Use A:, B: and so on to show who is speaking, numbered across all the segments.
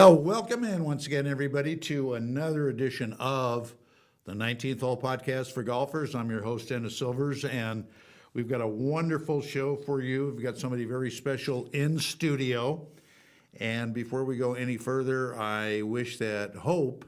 A: Well, welcome in once again, everybody, to another edition of the 19th Hole Podcast for Golfers. I'm your host, Dennis Silvers, and we've got a wonderful show for you. We've got somebody very special in studio. And before we go any further, I hope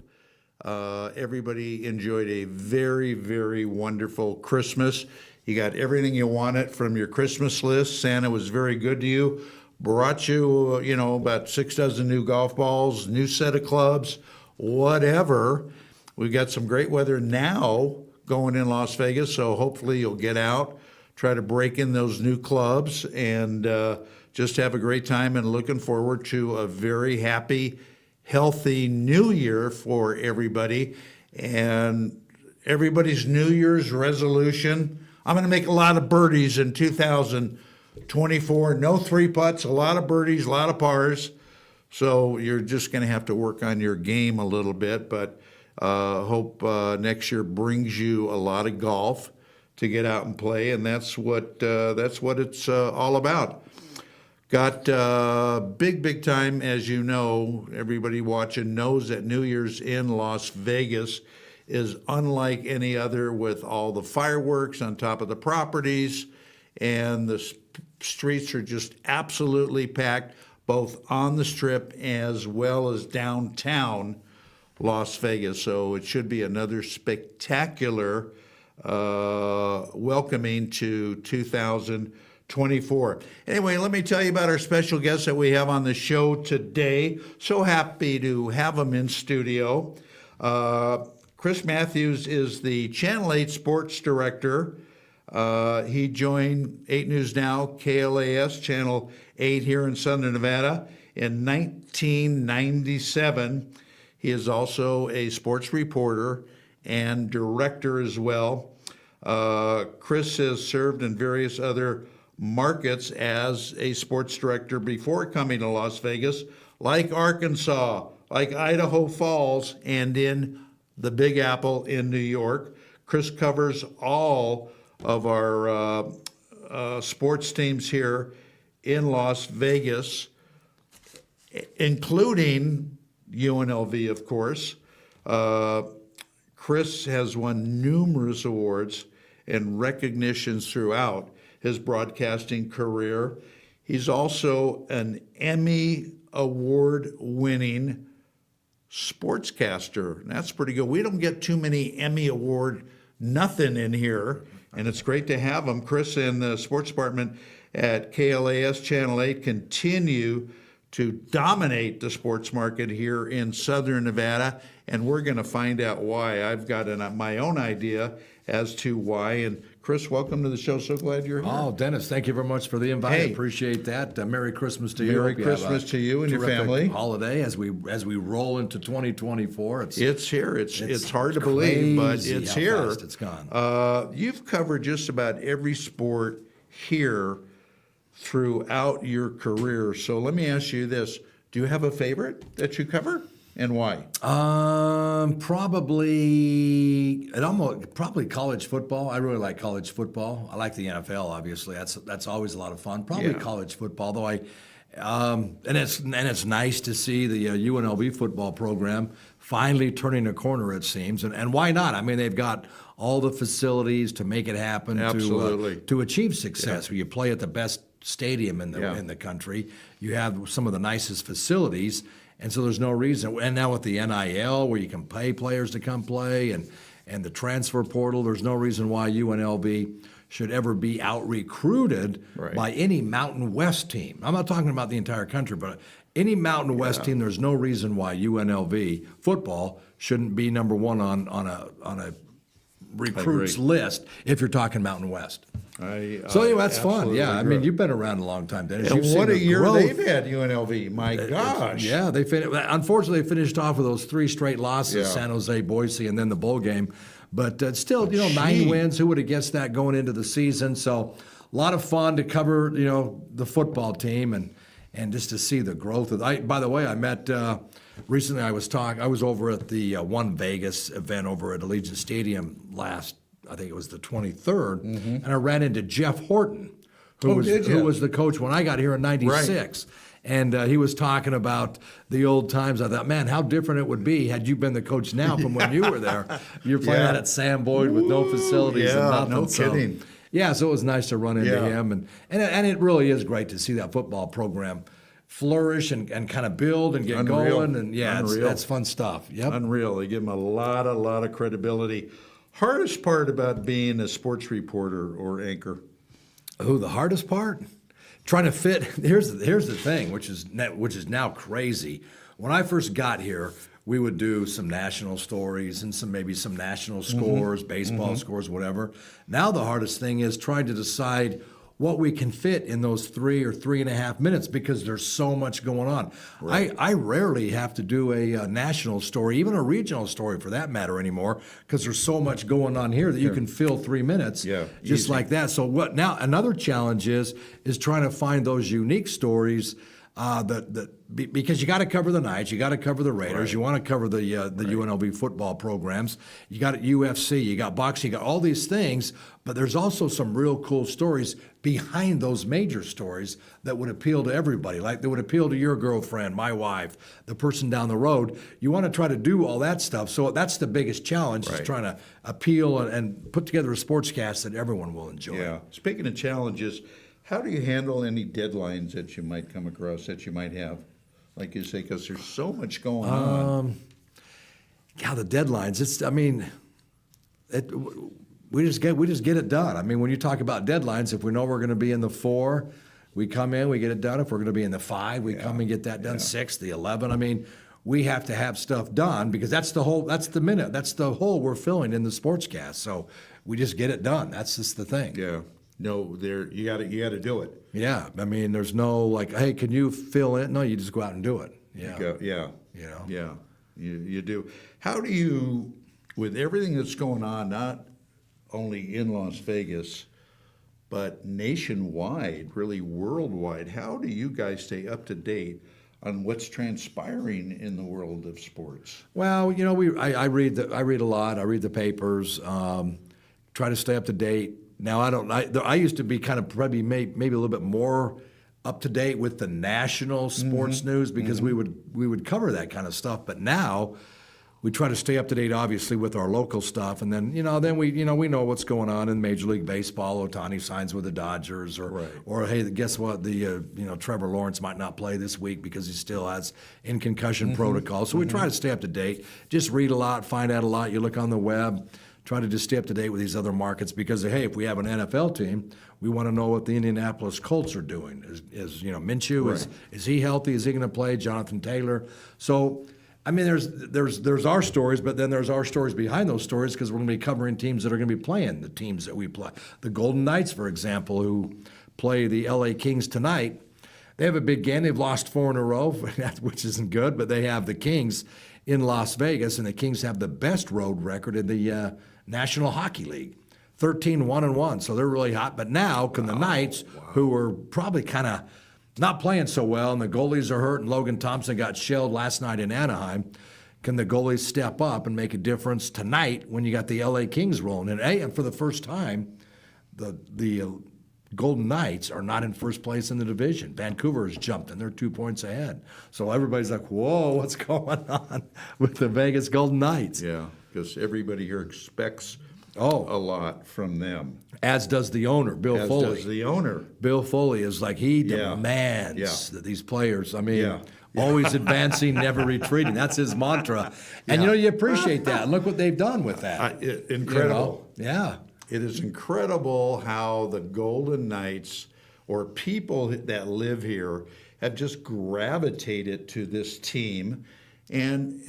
A: everybody enjoyed a very, very wonderful Christmas. You got everything you wanted from your Christmas list. Santa was very good to you. Brought you, about 6 dozen new golf balls, new set of clubs, whatever. We've got some great weather now going in Las Vegas, so hopefully you'll get out, try to break in those new clubs, and just have a great time, and looking forward to a very happy, healthy new year for everybody. And everybody's New Year's resolution, I'm going to make a lot of birdies in 2024. No three putts, a lot of birdies, a lot of pars. So you're just going to have to work on your game a little bit, but hope next year brings you a lot of golf to get out and play, and that's what it's all about. Got big time, as you know. Everybody watching knows that New Year's in Las Vegas is unlike any other, with all the fireworks on top of the properties, and the streets are just absolutely packed, both on the Strip as well as downtown Las Vegas. So it should be another spectacular welcoming to 2024. Anyway, let me tell you about our special guest that we have on the show today. So happy to have him in studio. Chris Matthews is the Channel 8 sports director. He joined 8 News Now, KLAS, Channel 8 here in Southern Nevada in 1997. He is also a sports reporter and director as well. Chris has served in various other markets as a sports director before coming to Las Vegas, like Arkansas, like Idaho Falls, and in the Big Apple in New York. Chris covers all of our sports teams here in Las Vegas, including UNLV, of course. Chris has won numerous awards and recognitions throughout his broadcasting career. He's also an Emmy award-winning sportscaster. That's pretty good. We don't get too many Emmy award nothing in here, and it's great to have him. Chris and the sports department at KLAS Channel 8 continue to dominate the sports market here in Southern Nevada, and we're going to find out why. I've got my own idea as to why. And Chris, welcome to the show. So glad you're here.
B: Oh, Dennis, thank you very much for the invite.
A: Hey.
B: I appreciate that. Merry Christmas to you.
A: Merry Christmas to you and your family.
B: Holiday as we roll into 2024.
A: It's here. It's hard to believe, but it's
B: how
A: here.
B: Fast it's gone.
A: You've covered just about every sport here throughout your career. So let me ask you this: do you have a favorite that you cover, and why?
B: Probably college football. I really like college football. I like the NFL, obviously. That's always a lot of fun. Probably college football, though. And it's nice to see the UNLV football program finally turning a corner, it seems. And why not? I mean, they've got all the facilities to make it happen.
A: Absolutely.
B: To achieve success. Where you play at the best stadium in the country. You have some of the nicest facilities. And so there's no reason. And now with the NIL, where you can pay players to come play, and the transfer portal, there's no reason why UNLV should ever be out-recruited by any Mountain West team. I'm not talking about the entire country, but any Mountain West team, there's no reason why UNLV football shouldn't be number one on a recruits list if you're talking Mountain West. So anyway, that's fun. Yeah, I mean, you've been around a long time, Dennis.
A: And what a year they've had, UNLV. My gosh.
B: Yeah, unfortunately, they finished off with those 3 straight losses, San Jose, Boise, and then the bowl game. But still, 9 wins. Who would have guessed that going into the season? So a lot of fun to cover, the football team and just to see the growth. By the way, I met recently. I was over at the One Vegas event over at Allegiant Stadium I think it was the 23rd, and I ran into Jeff Horton, who was the coach when I got here in '96. And he was talking about the old times. I thought, man, how different it would be had you been the coach now from when you were there. You're playing out at Sam Boyd with no facilities and nothing.
A: No kidding.
B: Yeah, so it was nice to run into him. And it really is great to see that football program flourish and kind of build and get going. And that's fun stuff. Yep.
A: Unreal. They give him a lot of credibility. Hardest part about being a sports reporter or anchor?
B: Oh, the hardest part? Trying to fit. Here's the thing, which is now crazy. When I first got here, we would do some national stories and maybe some national scores, baseball scores, whatever. Now the hardest thing is trying to decide what we can fit in those 3 or 3.5 minutes because there's so much going on. Right. I rarely have to do a national story, even a regional story for that matter anymore, because there's so much going on here that you can fill 3 minutes just like that. So what now? Another challenge is trying to find those unique stories. Because you got to cover the Knights, you got to cover the Raiders, you want to cover the UNLV football programs, you got UFC, you got boxing, you got all these things, but there's also some real cool stories behind those major stories that would appeal to everybody, like that would appeal to your girlfriend, my wife, the person down the road. You want to try to do all that stuff, so that's the biggest challenge, is trying to appeal and put together a sportscast that everyone will enjoy.
A: Yeah. Speaking of challenges, how do you handle any deadlines that you might come across, that you might have? Like you say, because there's so much going on.
B: Yeah, the deadlines. We just get it done. I mean, when you talk about deadlines, if we know we're going to be in the 4, we come in, we get it done. If we're going to be in the 5, we come and get that done. 6, the 11. I mean, we have to have stuff done because that's the hole we're filling in the sportscast. So we just get it done. That's just the thing.
A: Yeah. No, you got to do it.
B: Yeah, I mean, there's no like, hey, can you fill in? No, you just go out and do it. Yeah,
A: you do. How do you, with everything that's going on, not only in Las Vegas, but nationwide, really worldwide, how do you guys stay up to date on what's transpiring in the world of sports?
B: Well, I read a lot. I read the papers. Try to stay up to date. Now I used to be kind of probably maybe a little bit more up to date with the national sports news because we would cover that kind of stuff. But now we try to stay up to date, obviously, with our local stuff, and then we know what's going on in Major League Baseball. Ohtani signs with the Dodgers, or hey, guess what? The Trevor Lawrence might not play this week because he still has in concussion protocol. So we try to stay up to date. Just read a lot, find out a lot. You look on the web. Try to just stay up to date with these other markets because, hey, if we have an NFL team, we want to know what the Indianapolis Colts are doing. Is Minshew, is he healthy? Is he going to play? Jonathan Taylor. So, I mean, there's our stories, but then there's our stories behind those stories because we're going to be covering teams that are going to be playing the teams that we play. The Golden Knights, for example, who play the LA Kings tonight, they have a big game. They've lost 4 in a row, which isn't good, but they have the Kings in Las Vegas, and the Kings have the best road record in the National Hockey League, 13-1-1. So they're really hot. But now can the Knights, who are probably kind of not playing so well, and the goalies are hurt, and Logan Thompson got shelled last night in Anaheim, can the goalies step up and make a difference tonight when you got the LA Kings rolling? And for the first time, the Golden Knights are not in first place in the division. Vancouver has jumped, and they're 2 points ahead. So everybody's like, whoa, what's going on with the Vegas Golden Knights?
A: Yeah, because everybody here expects a lot from them.
B: As does the owner, Bill Foley.
A: As does the owner.
B: Bill Foley is like, he demands that these players, always advancing, never retreating. That's his mantra. And, you appreciate that. And look what they've done with that.
A: Incredible.
B: Yeah.
A: It is incredible how the Golden Knights, or people that live here, have just gravitated to this team, and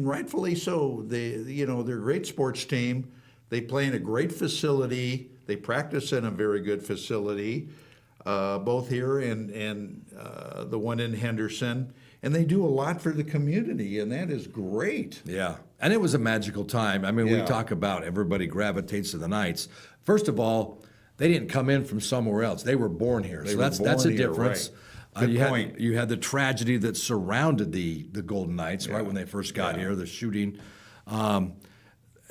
A: rightfully so. They're a great sports team. They play in a great facility. They practice in a very good facility, both here and the one in Henderson. And they do a lot for the community, and that is great.
B: Yeah, and it was a magical time. I mean, we talk about everybody gravitates to the Knights. First of all, they didn't come in from somewhere else. They were born here. So that's a difference.
A: Good point.
B: You had the tragedy that surrounded the Golden Knights, right, when they first got here, the shooting.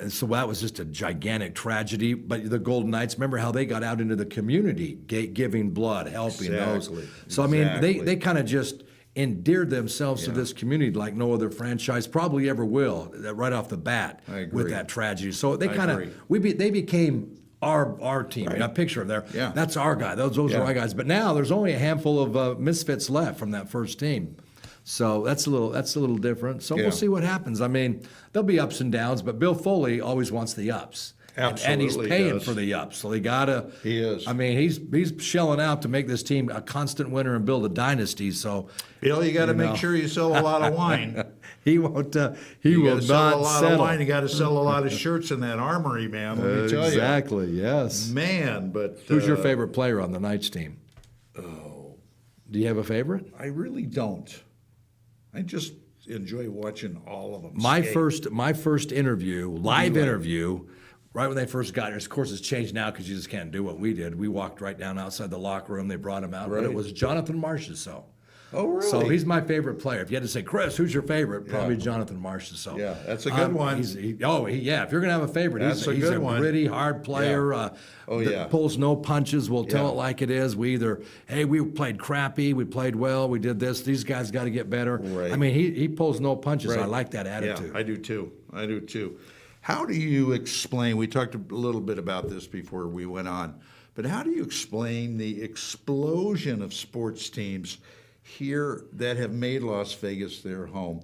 B: And so that was just a gigantic tragedy. But the Golden Knights, remember how they got out into the community, giving blood, helping
A: Exactly.
B: those. So, I mean,
A: Exactly.
B: they kind of just endeared themselves to this community like no other franchise probably ever will, right off the bat
A: I agree.
B: with that tragedy. So they
A: I
B: kind
A: agree.
B: of, they became our team. You got a picture of there.
A: Yeah.
B: That's our guy. Those
A: Yeah.
B: are our guys. But now there's only a handful of misfits left from that first team. So that's a little different. So
A: Yeah.
B: we'll see what happens. I mean, there'll be ups and downs, but Bill Foley always wants the ups. And he's
A: Absolutely
B: paying
A: does.
B: for the ups. So they gotta.
A: He is.
B: I mean, he's shelling out to make this team a constant winner and build a dynasty. So
A: Bill, you got to make sure you sell a lot of wine.
B: he won't. He
A: You
B: will
A: got to sell
B: not
A: a lot
B: settle.
A: of wine. You got to sell a lot of shirts in that armory, man. Let me tell you,
B: Exactly. Yes.
A: man. But
B: Who's your favorite player on the Knights team? Oh, do you have a favorite?
A: I really don't. I just enjoy watching all of them.
B: My
A: skate.
B: first interview, live interview, right when they first got here. Of course, it's changed now because you just can't do what we did. We walked right down outside the locker room. They brought him out, but
A: Right.
B: it was Jonathan Marchessault.
A: Oh, really?
B: So he's my favorite player. If you had to say, Chris, who's your favorite? Probably Jonathan Marchessault.
A: Yeah, that's a good one.
B: Yeah. If you're gonna have a favorite,
A: That's a
B: he's
A: good
B: a
A: one.
B: gritty, hard player.
A: Yeah.
B: That
A: Yeah.
B: pulls no punches. Will tell
A: Yeah.
B: it like it is. We either, hey, we played crappy, we played well, we did this. These guys got to get better.
A: Right.
B: I mean, he pulls no punches.
A: Right.
B: I like that attitude.
A: Yeah, I do too. I do too. How do you explain? We talked a little bit about this before we went on, but how do you explain the explosion of sports teams here that have made Las Vegas their home?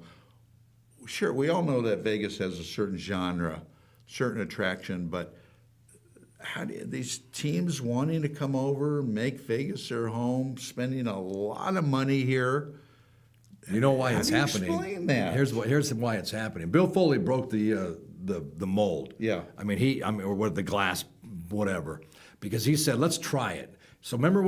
A: Sure, we all know that Vegas has a certain genre, certain attraction, but how do these teams wanting to come over, make Vegas their home, spending a lot of money here?
B: You know why
A: How
B: it's
A: do you
B: happening?
A: explain that?
B: Here's why it's happening. Bill Foley broke the mold.
A: Yeah.
B: Or what the glass, whatever, because he said, let's try it. So remember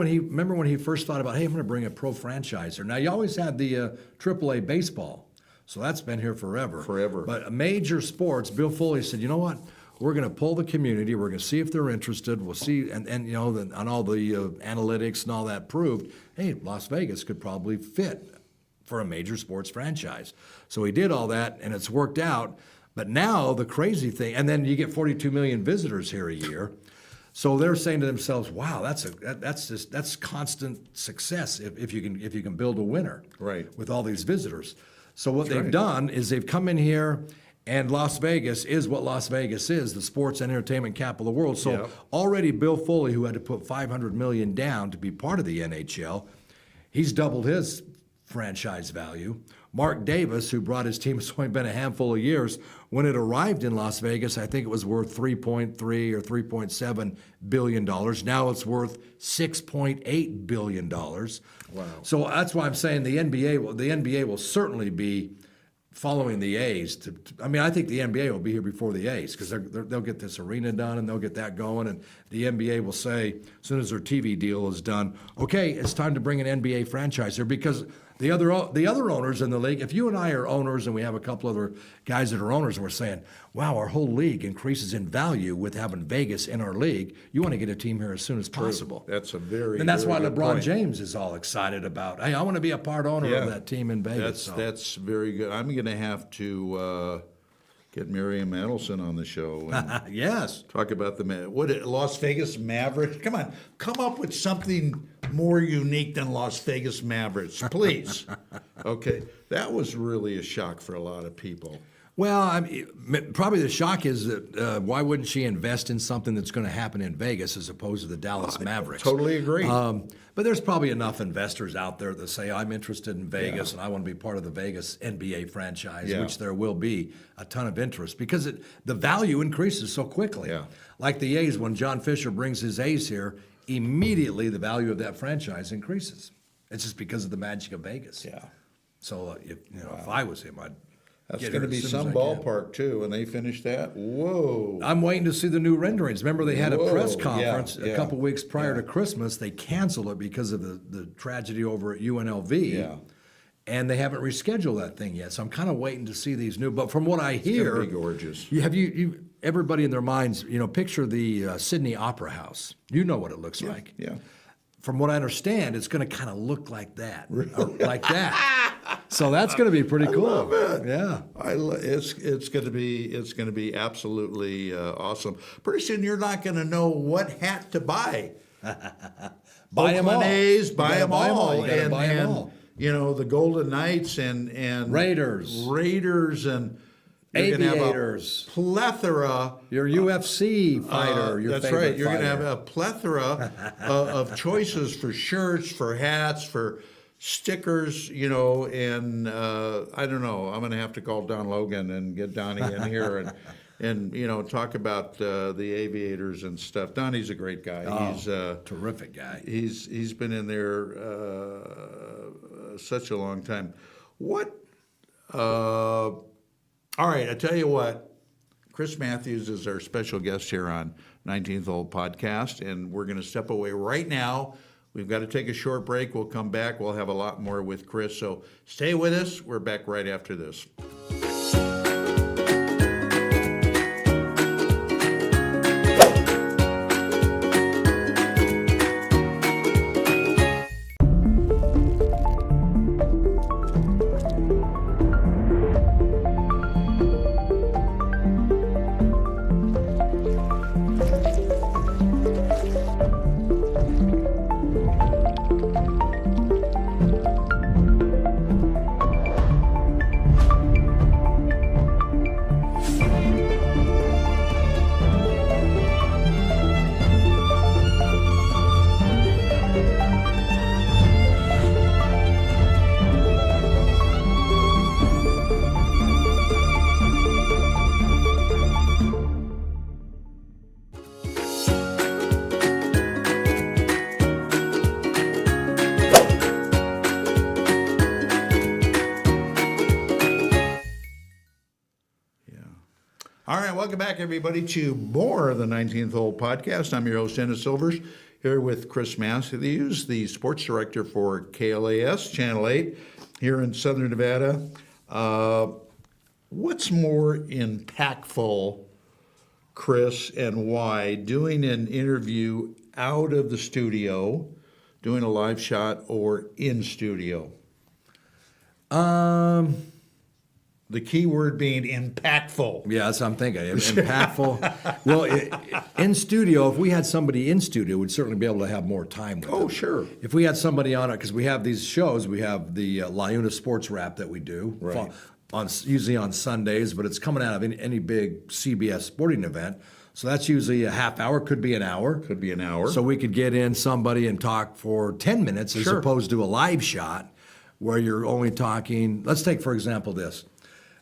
B: when he first thought about, hey, I'm going to bring a pro franchiser. Now you always had the AAA baseball, so that's been here forever.
A: Forever.
B: But major sports, Bill Foley said, you know what? We're going to pull the community. We're going to see if they're interested. We'll see, and on all the analytics and all that proved, hey, Las Vegas could probably fit for a major sports franchise. So he did all that, and it's worked out. But now the crazy thing, and then you get 42 million visitors here a year. So they're saying to themselves, "Wow, that's constant success if you can build a winner,
A: Right.
B: with all these visitors." So what they've done is they've come in here, and Las Vegas is what Las Vegas is, the sports and entertainment capital of the world. So
A: Yep.
B: already Bill Foley, who had to put $500 million down to be part of the NHL, he's doubled his franchise value. Mark Davis, who brought his team, it's only been a handful of years. When it arrived in Las Vegas, I think it was worth $3.3 or $3.7 billion. Now it's worth $6.8 billion. Wow. So that's why I'm saying the NBA will certainly be following the A's. I think the NBA will be here before the A's because they'll get this arena done and they'll get that going. And the NBA will say, as soon as their TV deal is done, okay, it's time to bring an NBA franchise here because the other owners in the league, if you and I are owners and we have a couple other guys that are owners and we're saying, wow, our whole league increases in value with having Vegas in our league, you want to get a team here as soon as possible.
A: That's a very
B: And that's
A: very
B: why
A: good
B: LeBron
A: point.
B: James is all excited about, hey, I want to be a part owner
A: Yeah.
B: of that team in Vegas.
A: That's very good. I'm going to have to get Miriam Adelson on the show and
B: Yes.
A: talk about the Las Vegas Mavericks. Come on, come up with something more unique than Las Vegas Mavericks, please. Okay, that was really a shock for a lot of people.
B: Well, probably the shock is that why wouldn't she invest in something that's going to happen in Vegas as opposed to the Dallas Mavericks?
A: Totally agree.
B: But there's probably enough investors out there that say, I'm interested in Vegas and I want to be part of the Vegas NBA franchise,
A: Yeah.
B: which there will be a ton of interest because the value increases so quickly.
A: Yeah.
B: Like the A's, when John Fisher brings his A's here, immediately the value of that franchise increases. It's just because of the magic of Vegas.
A: Yeah.
B: So if I was him, I'd
A: That's
B: get
A: going to
B: here
A: be
B: as soon as
A: some
B: I can.
A: ballpark too, and they finished that. Whoa.
B: I'm waiting to see the new renderings. Remember, they had a press
A: Whoa,
B: conference
A: yeah,
B: a couple weeks prior to Christmas. They canceled it because of the tragedy over at UNLV.
A: Yeah.
B: And they haven't rescheduled that thing yet. So I'm kind of waiting to see these new. But from what I hear,
A: gonna be gorgeous.
B: You everybody in their minds, picture the Sydney Opera House. You know what it looks like.
A: Yeah.
B: from what I understand, it's going to kind of look like that, or like that. So that's going to be pretty cool.
A: love it.
B: Yeah.
A: It's going to be absolutely awesome. Pretty soon you're not going to know what hat to buy.
B: Buy them all.
A: Oakland A's, buy them all.
B: You gotta buy 'em all.
A: You know, the Golden Knights and
B: Raiders
A: and you're gonna have a
B: Aviators.
A: plethora.
B: Your UFC fighter. Your
A: That's
B: favorite
A: right. You're going to have
B: fighter.
A: a plethora of choices for shirts, for hats, for stickers, you know, and I don't know. I'm going to have to call Don Logan and get Donnie in here and you know, talk about the Aviators and stuff. Donnie's a great guy.
B: Oh,
A: He's
B: terrific guy.
A: he's been in there such a long time. What? All right, I tell you what. Chris Matthews is our special guest here on 19th Hole Podcast, and we're going to step away right now. We've got to take a short break. We'll come back. We'll have a lot more with Chris, so stay with us. We're back right after this. All right, welcome back, everybody, to more of the 19th Hole Podcast. I'm your host, Dennis Silvers, here with Chris Matthews, the sports director for KLAS, Channel 8, here in Southern Nevada. What's more impactful, Chris, and why, doing an interview out of the studio, doing a live shot, or in studio? The key word being impactful.
B: Yeah, that's what I'm thinking. Impactful. Well, in studio, if we had somebody in studio, we'd certainly be able to have more time with them.
A: Oh, sure.
B: If we had somebody on it, because we have these shows, we have the LIV Sports Wrap that we do,
A: Right.
B: usually on Sundays, but it's coming out of any big CBS sporting event. So that's usually a half hour, could be an hour.
A: Could be an hour.
B: So we could get in somebody and talk for 10 minutes as
A: Sure.
B: opposed to a live shot where you're only talking. Let's take, for example, this.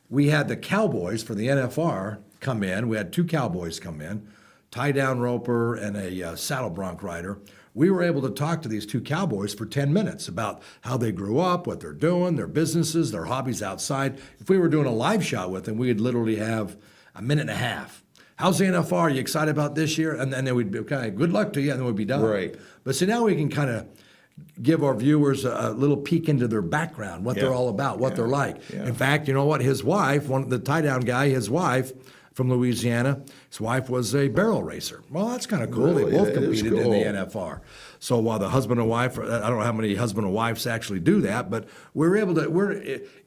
B: We had the Cowboys for the NFR come in. We had two Cowboys come in, tie-down roper and a saddle bronc rider. We were able to talk to these two Cowboys for 10 minutes about how they grew up, what they're doing, their businesses, their hobbies outside. If we were doing a live shot with them, we'd literally have a minute and a half. How's the NFR? Are you excited about this year? And then they would be kind of, good luck to you, and then we'd be done.
A: Right.
B: But so now we can kind of give our viewers a little peek into their background, what they're
A: Yeah.
B: all about, what they're like.
A: Yeah.
B: In fact, you know what? His wife, the tie-down guy, his wife from Louisiana, his wife was a barrel racer. Well, that's kind of cool.
A: Really?
B: They both
A: That is
B: competed in
A: cool.
B: the NFR. So while the husband and wife, I don't know how many husband and wives actually do that, but we're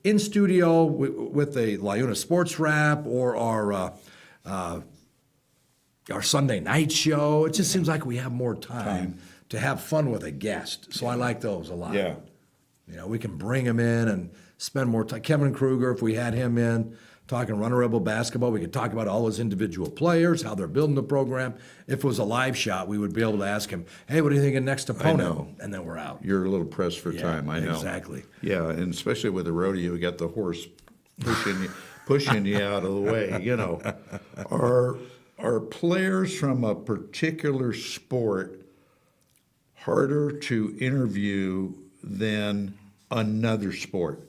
B: in studio with the LIV Sports Wrap or our Sunday night show. It just seems like we have more time to have fun with a guest. So I like those a lot.
A: Yeah.
B: You know, we can bring him in and spend more time. Kevin Kruger, if we had him in talking Runner Rebel basketball, we could talk about all those individual players, how they're building the program. If it was a live shot, we would be able to ask him, hey, what do you think of next opponent?
A: know.
B: And then we're out.
A: You're a little pressed for time, I know.
B: Exactly.
A: Yeah, and especially with the rodeo, you got the horse pushing you out of the way, you know. Are players from a particular sport harder to interview than another sport?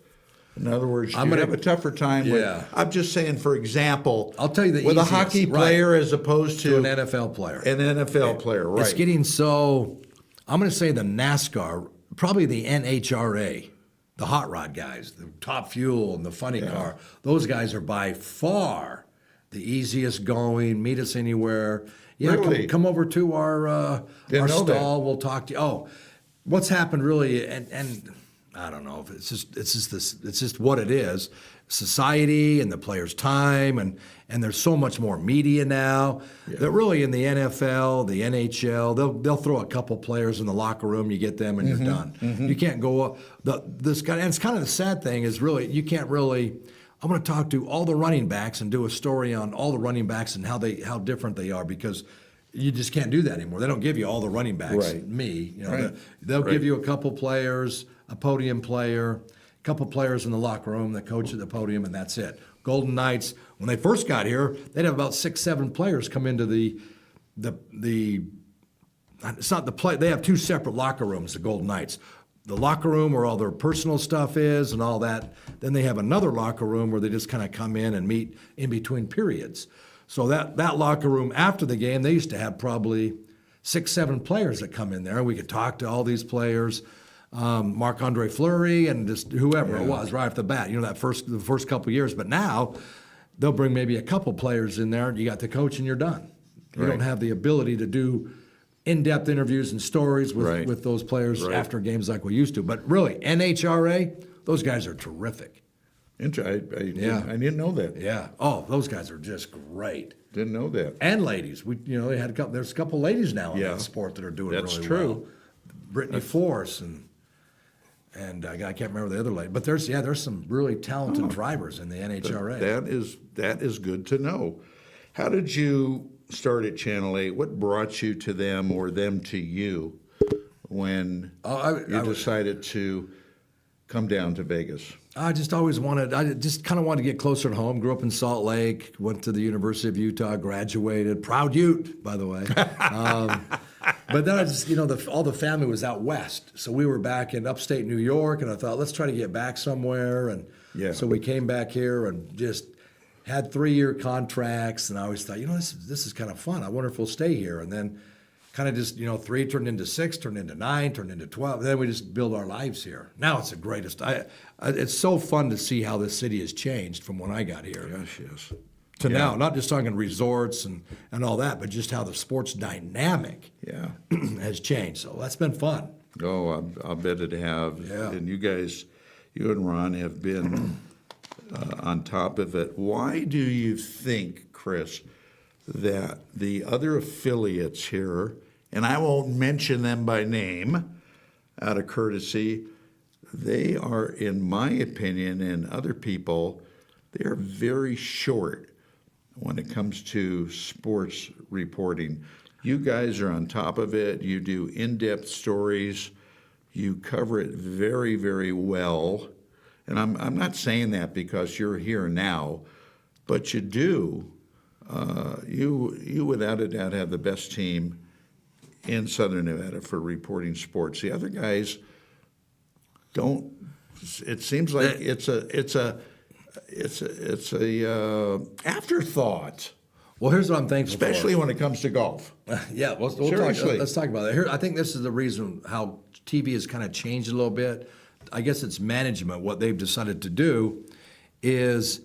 A: In other words, you have a tougher time with, I'm just saying, for example,
B: I'll tell you the
A: with a
B: easiest,
A: hockey
B: right.
A: player as opposed to
B: an NFL player.
A: An NFL player, right.
B: It's getting so, I'm going to say the NASCAR, probably the NHRA, the hot rod guys, the Top Fuel and the Funny Car, those guys are by far the easiest going, meet us anywhere. Yeah,
A: Really?
B: come over to our
A: Didn't know
B: stall, we'll talk to you. Oh, what's happened really, and I don't know if it's just what it is. Society and the players' time, and there's so much more media now that really in the NFL, the NHL, they'll throw a couple players in the locker room, you get them, and you're done. You can't go up. This guy, and it's kind of the sad thing is really you can't really. I'm going to talk to all the running backs and do a story on all the running backs and how different they are, because you just can't do that anymore. They don't give you all the running backs.
A: Right.
B: Me, you know,
A: Right.
B: they'll
A: Right.
B: give you a couple players, a podium player, a couple players in the locker room, the coach at the podium, and that's it. Golden Knights, when they first got here, they'd have about 6, 7 players come into the it's not the play. They have 2 separate locker rooms, the Golden Knights. The locker room where all their personal stuff is and all that. Then they have another locker room where they just kind of come in and meet in between periods. So that locker room after the game, they used to have probably 6, 7 players that come in there. We could talk to all these players, Marc-Andre Fleury and just whoever it was right off the bat. You know, the first couple of years. But now they'll bring maybe a couple players in there. You got the coach and you're done. You don't have the ability to do in-depth interviews and stories with those players after games like we used to. But really, NHRA, those guys are terrific.
A: I didn't know that.
B: Yeah. Oh, those guys are just great.
A: Didn't know that.
B: And ladies, they had there's a couple ladies now in that sport that are doing
A: That's
B: really
A: true.
B: well. Brittany Force and I can't remember the other lady, but there's some really talented drivers in the NHRA.
A: That is good to know. How did you start at Channel 8? What brought you to them or them to you when you decided to come down to Vegas?
B: I just kind of wanted to get closer to home. Grew up in Salt Lake, went to the University of Utah, graduated. Proud Ute, by the way. But then I just, all the family was out west. So we were back in upstate New York, and I thought, let's try to get back somewhere. And so we came back here and just had 3-year contracts. And I always thought, this is kind of fun. I wonder if we'll stay here. And then kind of just, 3 turned into 6, turned into 9, turned into 12. And then we just build our lives here. Now it's the greatest. It's so fun to see how this city has changed from when I got here.
A: Yes.
B: To now, not just talking resorts and all that, but just how the sports dynamic has changed. So that's been fun.
A: Oh, I'll bet it have.
B: Yeah.
A: And you and Ron have been on top of it. Why do you think, Chris, that the other affiliates here, and I won't mention them by name out of courtesy, they are, in my opinion, and other people, they are very short when it comes to sports reporting. You guys are on top of it. You do in-depth stories. You cover it very, very well. And I'm not saying that because you're here now, but you do. You without a doubt have the best team in Southern Nevada for reporting sports. The other guys don't. It seems like it's a afterthought.
B: Well, here's what I'm thankful
A: Especially
B: for.
A: when it comes to golf.
B: Yeah, let's talk about that. Here, I think this is the reason how TV has kind of changed a little bit. I guess it's management. What they've decided to do is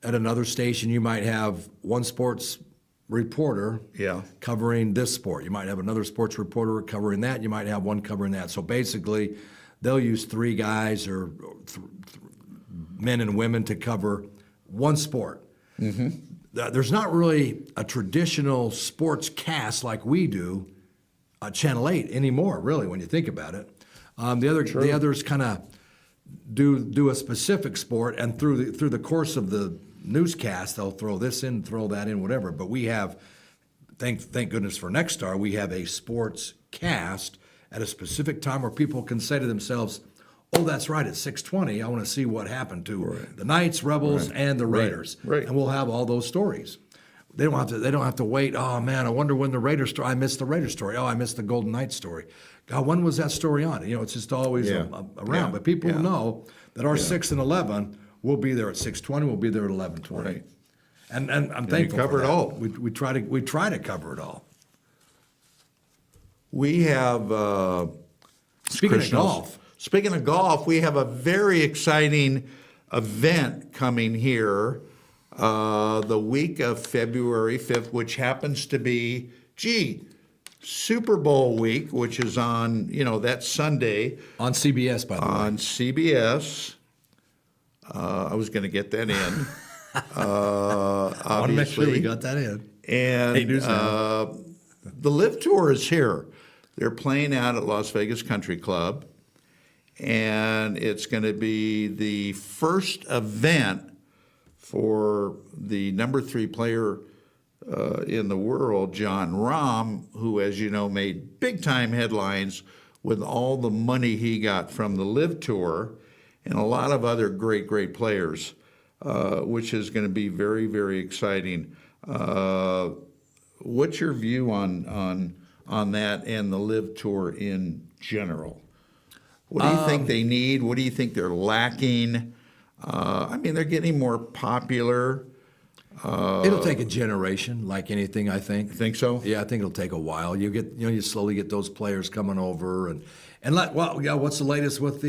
B: at another station, you might have one sports reporter covering this sport. You might have another sports reporter covering that. You might have one covering that. So basically, they'll use 3 guys or men and women to cover one sport. Mm-hmm. There's not really a traditional sports cast like we do at Channel 8 anymore, really, when you think about it. The others kind of do a specific sport, and through the course of the newscast, they'll throw this in, throw that in, whatever. But we have, thank goodness for Nexstar, we have a sports cast at a specific time where people can say to themselves, oh, that's right, it's 6:20. I want to see what happened to the Knights, Rebels, and the Raiders.
A: Right.
B: And we'll have all those stories. They don't have to wait, oh man, I wonder when the Raiders story, I missed the Raiders story. Oh, I missed the Golden Knights story. God, when was that story on? It's just always around.
A: Yeah.
B: But people know that our 6 and 11 will be there at 6:20, we'll be there at 11:20.
A: Right.
B: And I'm thankful
A: cover
B: for
A: it
B: that.
A: all.
B: We try to cover it all.
A: We have Speaking of golf, we have a very exciting event coming here the week of February 5th, which happens to be, Super Bowl week, which is on, that Sunday
B: On CBS, by the way.
A: on CBS. I was going to get that in.
B: I want to make sure we
A: Obviously.
B: got that in.
A: And
B: Hey, news now.
A: the LIV Tour is here. They're playing out at Las Vegas Country Club, and it's going to be the first event for the number 3 player in the world, John Rahm, who, as you know, made big-time headlines with all the money he got from the LIV Tour, and a lot of other great players, which is going to be very, very exciting. What's your view on that and the LIV Tour in general? What do you think they need? What do you think they're lacking? They're getting more popular.
B: It'll take a generation, like anything, I think.
A: Think so?
B: Yeah, I think it'll take a while. You slowly get those players coming over, what's the latest with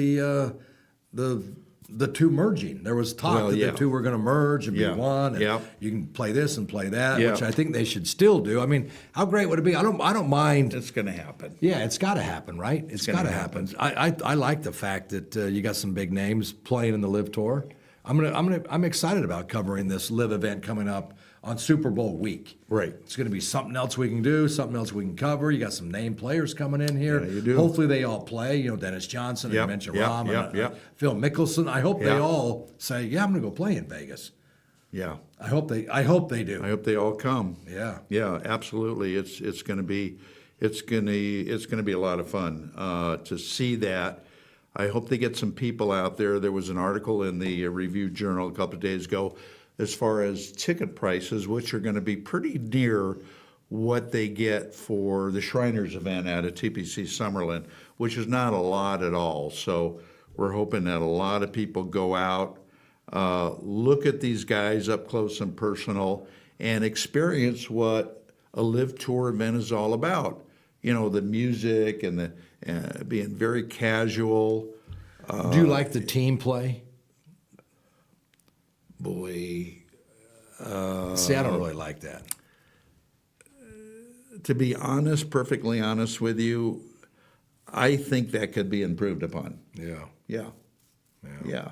B: the two merging? There was talk
A: Well,
B: that
A: yeah.
B: the two were going to merge and
A: Yeah.
B: be one, and
A: Yeah.
B: you can play this and play that,
A: Yeah.
B: which I think they should still do. I mean, how great would it be? I don't mind.
A: It's going to happen.
B: Yeah, it's got to happen, right? It's got
A: gonna
B: to happen. I like the fact that you got some big names playing in the LIV Tour. I'm excited about covering this LIV event coming up on Super Bowl week.
A: Right.
B: It's going to be something else we can do, something else we can cover. You got some named players coming in here.
A: Yeah, you do.
B: Hopefully they all play. Dennis Johnson,
A: Yep,
B: you mentioned
A: yep,
B: Rahm,
A: yep,
B: and
A: yep.
B: Phil Mickelson. I hope they
A: Yeah.
B: all say, "Yeah, I'm going to go play in Vegas."
A: Yeah.
B: I hope they do.
A: I hope they all come.
B: Yeah.
A: Yeah, absolutely. It's going to be a lot of fun to see that. I hope they get some people out there. There was an article in the Review Journal a couple of days ago as far as ticket prices, which are going to be pretty near what they get for the Shriners event at a TPC Summerlin, which is not a lot at all. So we're hoping that a lot of people go out, look at these guys up close and personal, and experience what a LIV Tour event is all about. The music and the being very casual.
B: Do you like the team play?
A: Boy,
B: See, I don't really like that.
A: to be honest, perfectly honest with you, I think that could be improved upon.
B: Yeah.
A: Yeah.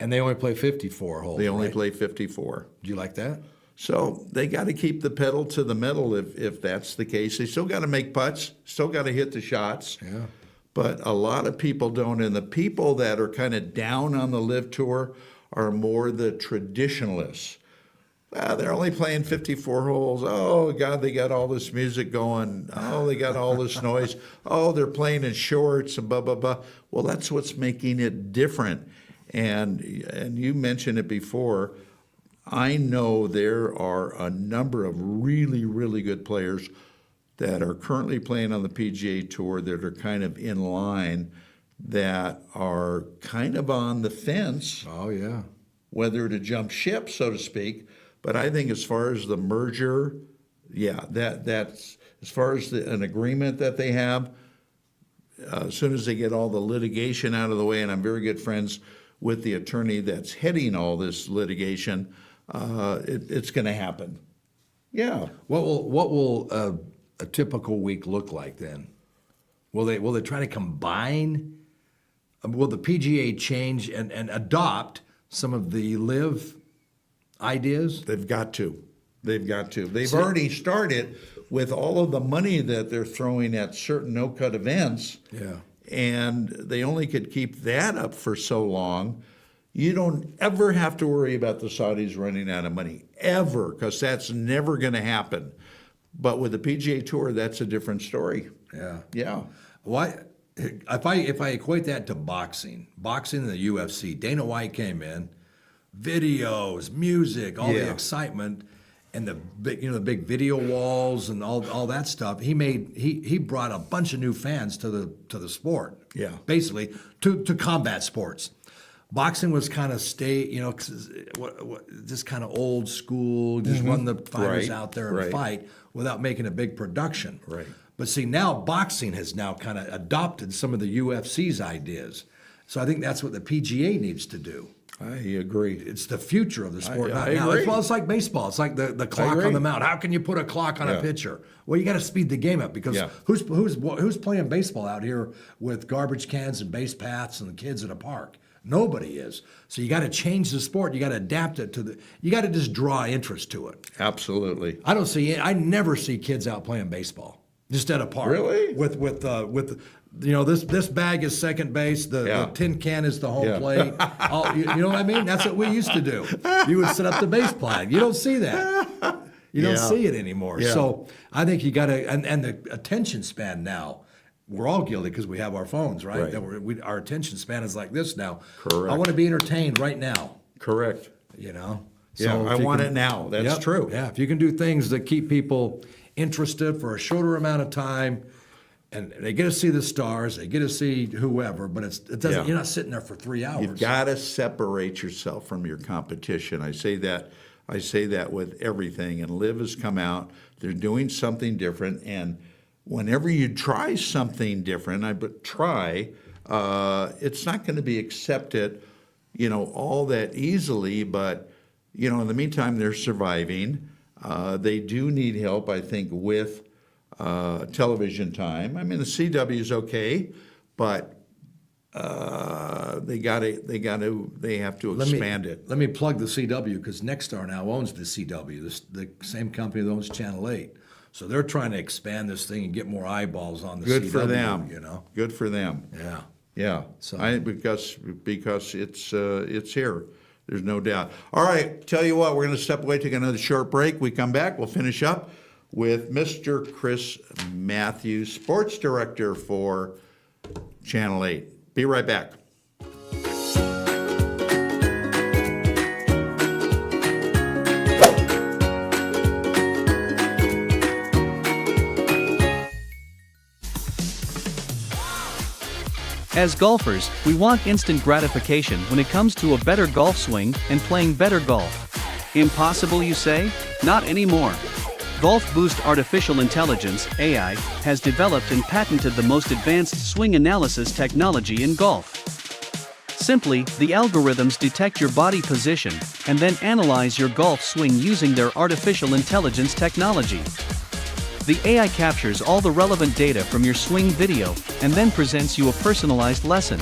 B: And they only play 54 holes.
A: They only
B: right?
A: play 54.
B: Do you like that?
A: So they got to keep the pedal to the metal if that's the case. They still got to make putts, still got to hit the shots.
B: Yeah.
A: But a lot of people don't. And the people that are kind of down on the LIV Tour are more the traditionalists. They're only playing 54 holes. Oh, God, they got all this music going. Oh, they got all this noise. Oh, they're playing in shorts and blah, blah, blah. Well, that's what's making it different. And you mentioned it before. I know there are a number of really, really good players that are currently playing on the PGA Tour that are kind of in line, that are kind of on the fence
B: Oh, yeah.
A: whether to jump ship, so to speak. But I think as far as the merger, yeah, that's as far as an agreement that they have, as soon as they get all the litigation out of the way, and I'm very good friends with the attorney that's heading all this litigation, it's going to happen. Yeah.
B: What will a typical week look like then? Will they try to combine? Will the PGA change and adopt some of the LIV ideas?
A: They've got to. They've already started with all of the money that they're throwing at certain no-cut events.
B: Yeah.
A: And they only could keep that up for so long. You don't ever have to worry about the Saudis running out of money, ever, because that's never going to happen. But with the PGA Tour, that's a different story.
B: Yeah.
A: Yeah.
B: Why? If I equate that to boxing and the UFC, Dana White came in, videos, music, all the
A: Yeah.
B: excitement, and the big video walls and all that stuff. He brought a bunch of new fans to the sport.
A: Yeah.
B: Basically to combat sports. Boxing was kind of just kind of old school, just run the fighters
A: Right,
B: out there and
A: right.
B: fight without making a big production.
A: Right.
B: But see, now boxing has now kind of adopted some of the UFC's ideas. So I think that's what the PGA needs to do.
A: I agree.
B: It's the future of the sport.
A: I
B: Now,
A: agree.
B: It's like baseball. It's like the clock
A: agree.
B: on the mound. How can you put a clock on a pitcher? Well, you got to speed the game up because who's playing baseball out here with garbage cans and base paths and the kids at a park? Nobody is. So you got to change the sport. You got to adapt it to you got to just draw interest to it.
A: Absolutely.
B: I never see kids out playing baseball just at a park.
A: Really?
B: With this bag is second base. The tin can is the home plate. You know what I mean? That's what we used to do. You would set up the base flag. You don't see that. You don't see it anymore.
A: Yeah.
B: So I think you got to and the attention span now. We're all guilty because we have our phones, right? That our attention span is like this now.
A: Correct.
B: I want to be entertained right now.
A: Correct.
B: You know.
A: Yeah, I want it now. That's true.
B: Yeah, if you can do things that keep people interested for a shorter amount of time, and they get to see the stars, they get to see whoever, but it doesn't.
A: Yeah.
B: You're not sitting there for 3 hours.
A: You've got to separate yourself from your competition. I say that with everything. And LIV has come out. They're doing something different. And whenever you try something different, it's not going to be accepted, all that easily. But, in the meantime, they're surviving. They do need help, I think, with television time. I mean, the CW is okay, but they have to expand it.
B: Let me plug the CW because Nexstar now owns the CW, the same company that owns Channel 8. So they're trying to expand this thing and get more eyeballs on the CW.
A: Good for them. Good for them.
B: Yeah.
A: Yeah.
B: So
A: because it's here. There's no doubt. All right. Tell you what, we're going to step away, take another short break. We come back. We'll finish up with Mr. Chris Matthews, Sports Director for Channel 8. Be right back.
C: As golfers, we want instant gratification when it comes to a better golf swing and playing better golf. Impossible, you say? Not anymore. Golf Boost Artificial Intelligence (AI) has developed and patented the most advanced swing analysis technology in golf. Simply, the algorithms detect your body position and then analyze your golf swing using their artificial intelligence technology. The AI captures all the relevant data from your swing video and then presents you a personalized lesson.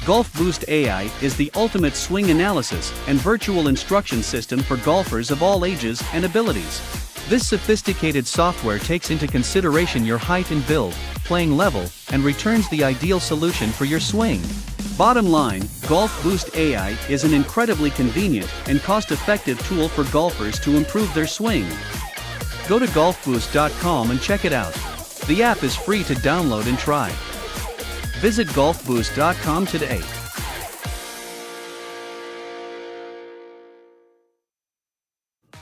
C: Golf Boost AI is the ultimate swing analysis and virtual instruction system for golfers of all ages and abilities. This sophisticated software takes into consideration your height and build, playing level, and returns the ideal solution for your swing. Bottom line, Golf Boost AI is an incredibly convenient and cost-effective tool for golfers to improve their swing. Go to golfboost.com and check it out. The app is free to download and try. Visit golfboost.com today.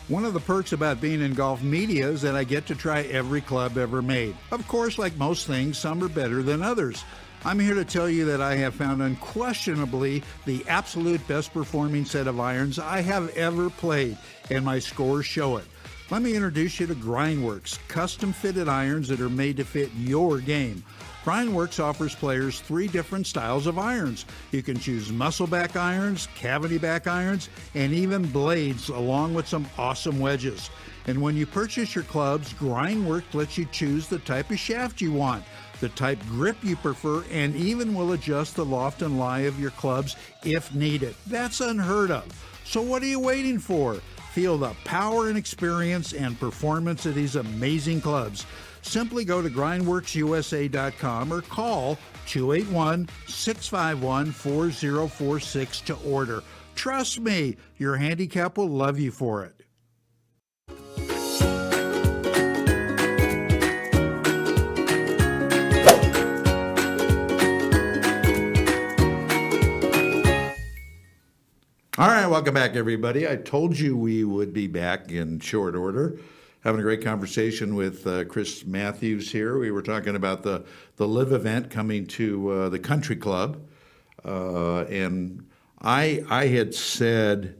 A: One of the perks about being in golf media is that I get to try every club ever made. Of course, like most things, some are better than others. I'm here to tell you that I have found unquestionably the absolute best performing set of irons I have ever played, and my scores show it. Let me introduce you to Grindworks, custom-fitted irons that are made to fit your game. Grindworks offers players 3 different styles of irons. You can choose muscle-back irons, cavity-back irons, and even blades, along with some awesome wedges. And when you purchase your clubs, Grindworks lets you choose the type of shaft you want, the type grip you prefer, and even will adjust the loft and lie of your clubs if needed. That's unheard of. So what are you waiting for? Feel the power and experience and performance of these amazing clubs. Simply go to grindworksusa.com or call 281-651-4046 to order. Trust me, your handicap will love you for it. All right, welcome back, everybody. I told you we would be back in short order. Having a great conversation with Chris Matthews here. We were talking about the LIV event coming to the country club. And I had said,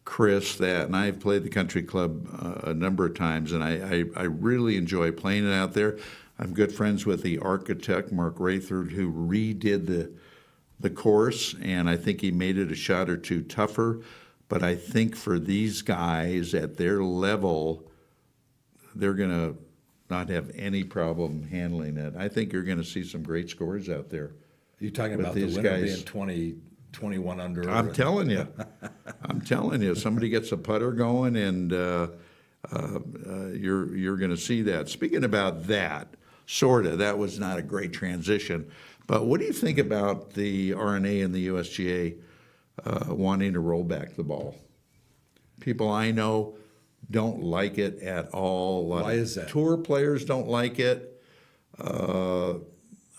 A: Chris, that, and I've played the country club a number of times, and I really enjoy playing it out there. I'm good friends with the architect, Mark Rayford, who redid the course, and I think he made it a shot or two tougher. But I think for these guys at their level, they're going to not have any problem handling it. I think you're going to see some great scores out there.
B: You talking
A: with
B: about the
A: these
B: winner
A: guys.
B: being 20, 21 under?
A: I'm telling you. I'm telling you. Somebody gets a putter going, and you're going to see that. Speaking about that, that was not a great transition. But what do you think about the RNA and the USGA wanting to roll back the ball? People I know don't like it at all.
B: Why is that?
A: Tour players don't like it.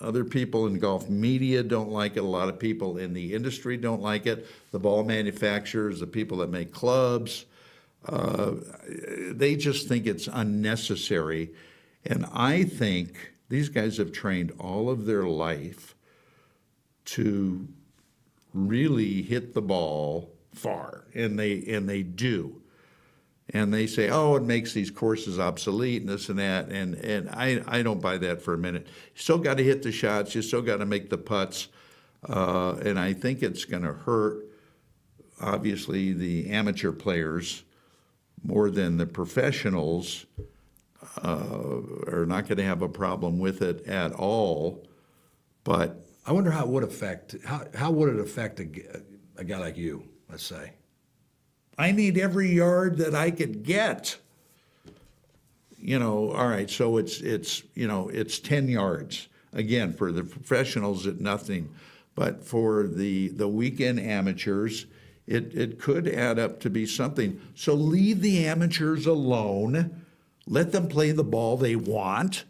A: Other people in golf media don't like it. A lot of people in the industry don't like it. The ball manufacturers, the people that make clubs, they just think it's unnecessary. And I think these guys have trained all of their life to really hit the ball far, and they do. And they say, oh, it makes these courses obsolete and this and that, and I don't buy that for a minute. You still got to hit the shots. You still got to make the putts, and I think it's going to hurt, obviously, the amateur players more than the professionals are not going to have a problem with it at all. But
B: I wonder how it would affect, how would it affect a guy like you, let's say?
A: I need every yard that I could get. All right, so it's 10 yards. Again, for the professionals, it's nothing. But for the weekend amateurs, it could add up to be something. So leave the amateurs alone. Let them play the ball they want.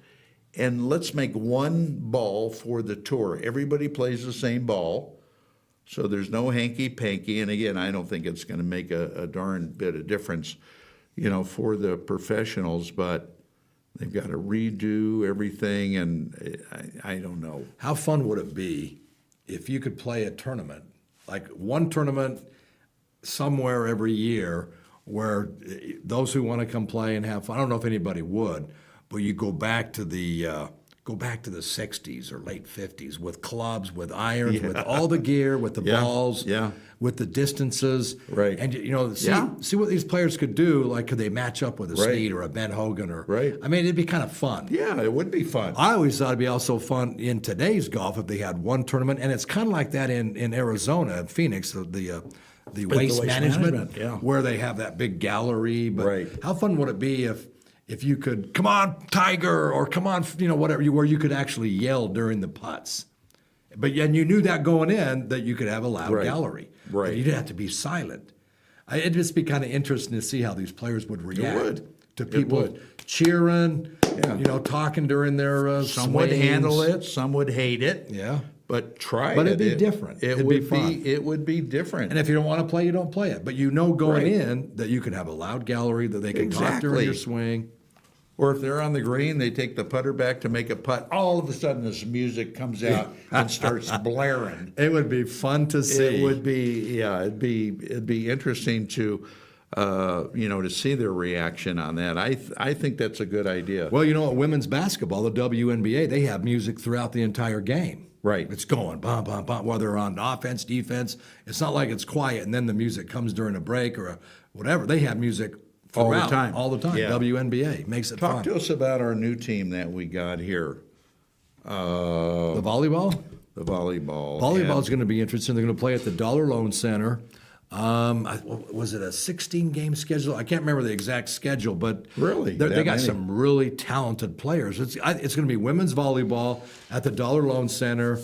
A: And let's make one ball for the tour. Everybody plays the same ball. So there's no hanky-panky, and again, I don't think it's going to make a darn bit of difference, for the professionals, but they've got to redo everything, and I don't know.
B: How fun would it be if you could play a tournament, like one tournament somewhere every year where those who want to come play and have fun, I don't know if anybody would, but you go back to the 60s or late 50s with clubs, with irons, with all the gear, with the balls, with the distances.
A: Right.
B: And, see what these players could do. Like, could they match up with a Snead or a Ben Hogan? I mean, it'd be kind of fun.
A: Yeah, it would be fun.
B: I always thought it'd be also fun in today's golf if they had one tournament. And it's kind of like that in Arizona, Phoenix, the waste management, where they have that big gallery. But how fun would it be if you could, come on, Tiger, or come on, whatever, where you could actually yell during the putts. And you knew that going in, that you could have a loud gallery. Right. You didn't have to be silent. It'd just be kind of interesting to see how these players would react to people cheering, talking during their
A: Some would handle it, some would hate it.
B: Yeah.
A: But try it.
B: But it'd be different.
A: It'd be fun. It would be different.
B: And if you don't want to play, you don't play it. But going in that you could have a loud gallery, that they can talk during your swing.
A: Or if they're on the green, they take the putter back to make a putt. All of a sudden, this music comes out and starts blaring.
B: It would be fun to see.
A: It would be, it'd be interesting to, to see their reaction on that. I think that's a good idea.
B: Well, at women's basketball, the WNBA, they have music throughout the entire game.
A: Right.
B: It's going, bum, bum, bum, whether on offense, defense. It's not like it's quiet and then the music comes during a break or whatever. They have music throughout, all the time.
A: Yeah.
B: WNBA makes it fun.
A: Talk to us about our new team that we got here.
B: The volleyball?
A: The volleyball.
B: Volleyball is going to be interesting. They're going to play at the Dollar Loan Center. Was it a 16-game schedule? I can't remember the exact schedule, but
A: really,
B: they got some really talented players. It's going to be women's volleyball at the Dollar Loan Center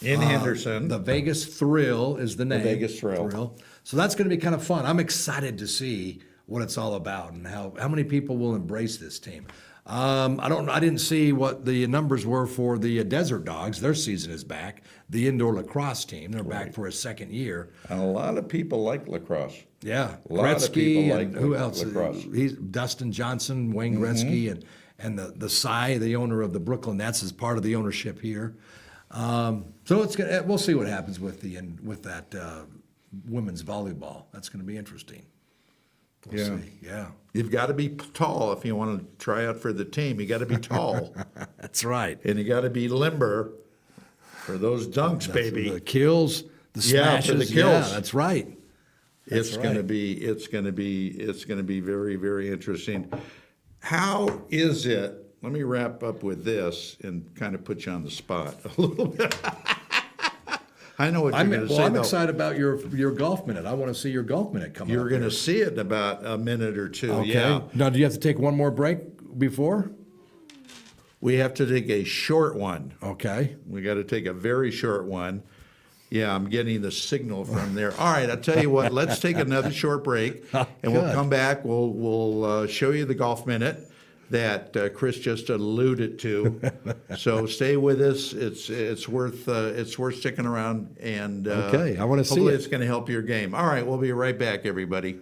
A: in Henderson.
B: The Vegas Thrill is the name.
A: The Vegas Thrill.
B: So that's going to be kind of fun. I'm excited to see what it's all about and how many people will embrace this team. I didn't see what the numbers were for the Desert Dogs. Their season is back. The indoor lacrosse team, they're back for a second year.
A: And a lot of people like lacrosse.
B: Yeah,
A: a lot
B: Gretzky
A: of people
B: and
A: like
B: who else?
A: Lacrosse.
B: He's Dustin Johnson, Wayne Gretzky, and the Cy, the owner of the Brooklyn Nets, is part of the ownership here. So we'll see what happens with that women's volleyball. That's going to be interesting. We'll see. Yeah.
A: You've got to be tall if you want to try out for the team. You got to be tall.
B: That's right.
A: And you got to be limber. For those dunks, baby.
B: The kills, the
A: Yeah,
B: smashes.
A: for the kills.
B: Yeah, that's right.
A: It's
B: That's
A: going to
B: right.
A: be very, very interesting. How is it? Let me wrap up with this and kind of put you on the spot a little bit. I know what you're going to say.
B: I'm
A: though.
B: excited about your golf minute. I want to see your golf minute come
A: You're
B: up
A: going to
B: here.
A: see it in about a minute or two.
B: Okay.
A: Yeah.
B: Now, do you have to take one more break before?
A: We have to take a short one.
B: Okay.
A: We got to take a very short one. Yeah, I'm getting the signal from there. All right, I'll tell you what. Let's take another short break, and we'll
B: Good.
A: come back. We'll show you the golf minute that Chris just alluded to. So stay with us. It's worth sticking around, and
B: Okay, I wanna see
A: hopefully
B: it.
A: it's going to help your game. All right, we'll be right back, everybody.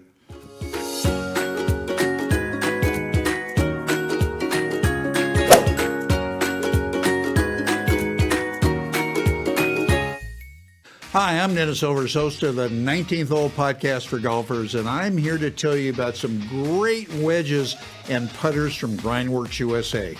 A: Hi, I'm Dennis Overs, host of the 19th Hole Podcast for Golfers, and I'm here to tell you about some great wedges and putters from Grindworks USA.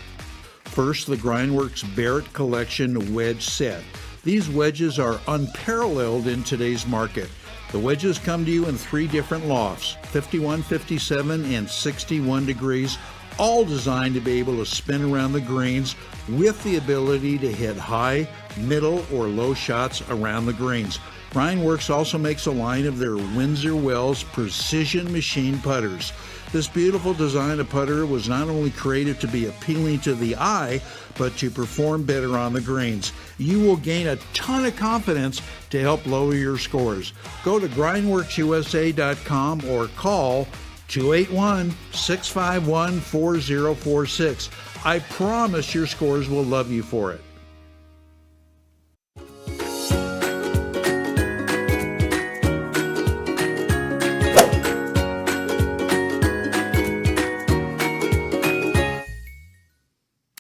A: First, the Grindworks Barrett Collection Wedge Set. These wedges are unparalleled in today's market. The wedges come to you in 3 different lofts, 51, 57, and 61 degrees, all designed to be able to spin around the greens with the ability to hit high, middle, or low shots around the greens. Grindworks also makes a line of their Windsor Wells precision machine putters. This beautiful design of putter was not only created to be appealing to the eye, but to perform better on the greens. You will gain a ton of confidence to help lower your scores. Go to grindworksusa.com or call 281-651-4046. I promise your scores will love you for it.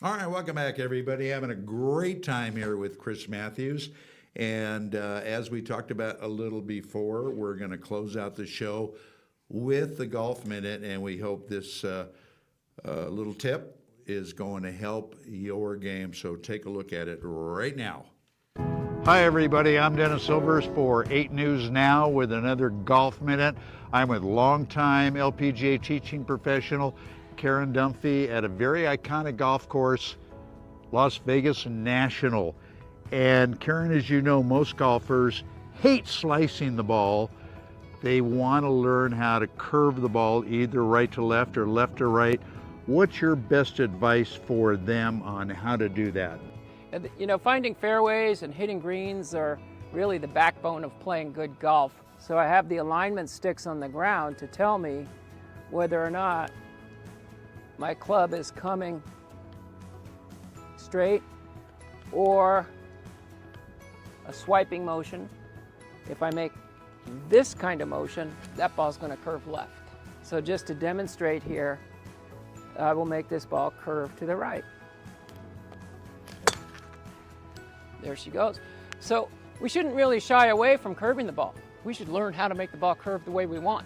A: All right, welcome back, everybody. Having a great time here with Chris Matthews. And as we talked about a little before, we're going to close out the show with the Golf Minute, and we hope this little tip is going to help your game. So take a look at it right now. Hi, everybody. I'm Dennis Silvers for 8 News Now with another Golf Minute. I'm with longtime LPGA teaching professional Karen Dunphy at a very iconic golf course, Las Vegas National. And Karen, as you know, most golfers hate slicing the ball. They want to learn how to curve the ball either right to left or left to right. What's your best advice for them on how to do that?
D: And, you know, finding fairways and hitting greens are really the backbone of playing good golf. So I have the alignment sticks on the ground to tell me whether or not my club is coming straight or a swiping motion. If I make this kind of motion, that ball's going to curve left. So just to demonstrate here, I will make this ball curve to the right. There she goes. So we shouldn't really shy away from curving the ball. We should learn how to make the ball curve the way we want.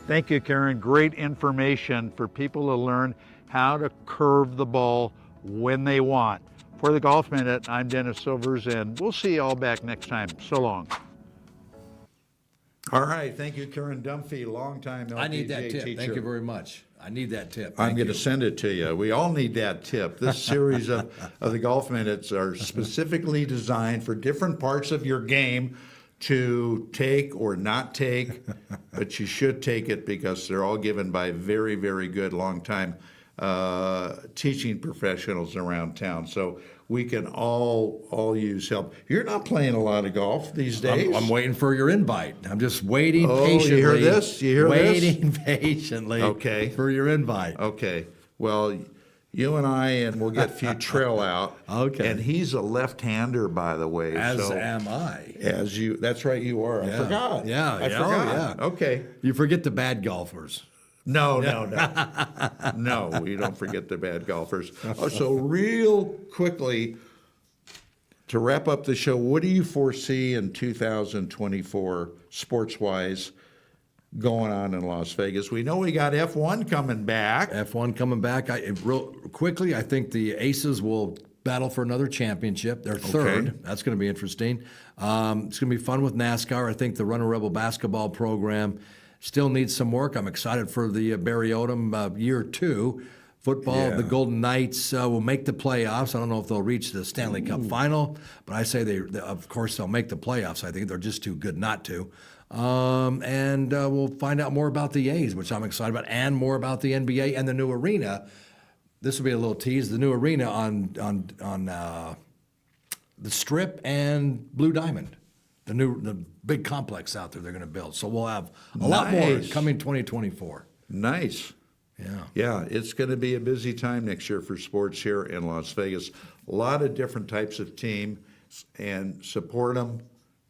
A: Thank you, Karen. Great information for people to learn how to curve the ball when they want. For the Golf Minute, I'm Dennis Silvers, and we'll see you all back next time. So long. All right. Thank you, Karen Dunphy, longtime LPGA
B: I need that tip.
A: teacher.
B: Thank you very much. I need that tip.
A: I'm
B: Thank
A: going to
B: you.
A: send it to you. We all need that tip. This series of the Golf Minutes are specifically designed for different parts of your game to take or not take, but you should take it because they're all given by very, very good long-time teaching professionals around town. So we can all use help. You're not playing a lot of golf these days.
B: I'm waiting for your invite. I'm just waiting
A: Oh,
B: patiently.
A: you hear this? You hear this?
B: Waiting patiently
A: Okay.
B: for your invite.
A: Okay. Well, you and I, and we'll get Futrell out.
B: Okay.
A: And he's a left-hander, by the way.
B: As
A: so
B: am I.
A: as you, that's right, you are. I
B: Yeah.
A: forgot.
B: Yeah,
A: I
B: yeah, oh,
A: forgot.
B: yeah.
A: Okay.
B: You forget the bad golfers.
A: No. No, we don't forget the bad golfers. Oh, so real quickly, to wrap up the show, what do you foresee in 2024 sports-wise going on in Las Vegas? We know we got F1 coming back.
B: F1 coming back. Real quickly, I think the Aces will battle for another championship. They're third.
A: Okay.
B: That's going to be interesting. It's going to be fun with NASCAR. I think the Runner Rebel basketball program still needs some work. I'm excited for the Barry Odom year 2. Football,
A: Yeah.
B: the Golden Knights will make the playoffs. I don't know if they'll reach the Stanley Cup final, but I say they of course, they'll make the playoffs. I think they're just too good not to. And we'll find out more about the A's, which I'm excited about, and more about the NBA and the new arena. This will be a little tease. The new arena on the Strip and Blue Diamond, the big complex out there they're going to build. So we'll have a lot more
A: Nice.
B: coming 2024.
A: Nice.
B: Yeah.
A: Yeah, it's going to be a busy time next year for sports here in Las Vegas. A lot of different types of team, and support them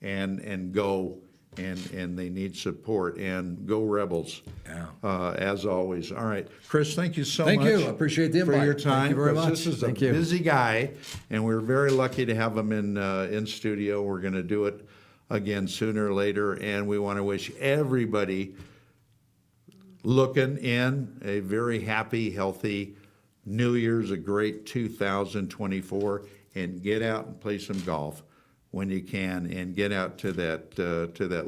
A: and go. And they need support, and go Rebels.
B: Yeah.
A: As always. All right, Chris, thank you so
B: Thank
A: much.
B: you. I appreciate the
A: for
B: invite.
A: your
B: Thank
A: time.
B: you very
A: because
B: much.
A: This is
B: Thank
A: a
B: you.
A: busy guy, and we're very lucky to have him in studio. We're going to do it again sooner or later, and we want to wish everybody looking in a very happy, healthy New Year's, a great 2024, and get out and play some golf when you can, and get out to that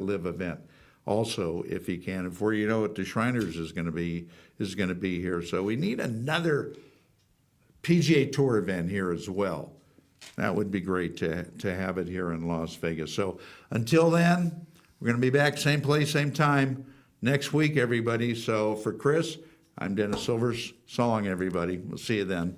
A: LIV event also if you can. Before you know it, the Shriners is going to be here. So we need another PGA Tour event here as well. That would be great to have it here in Las Vegas. So until then, we're going to be back same place, same time next week, everybody. So for Chris, I'm Dennis Silvers. So long, everybody. We'll see you then.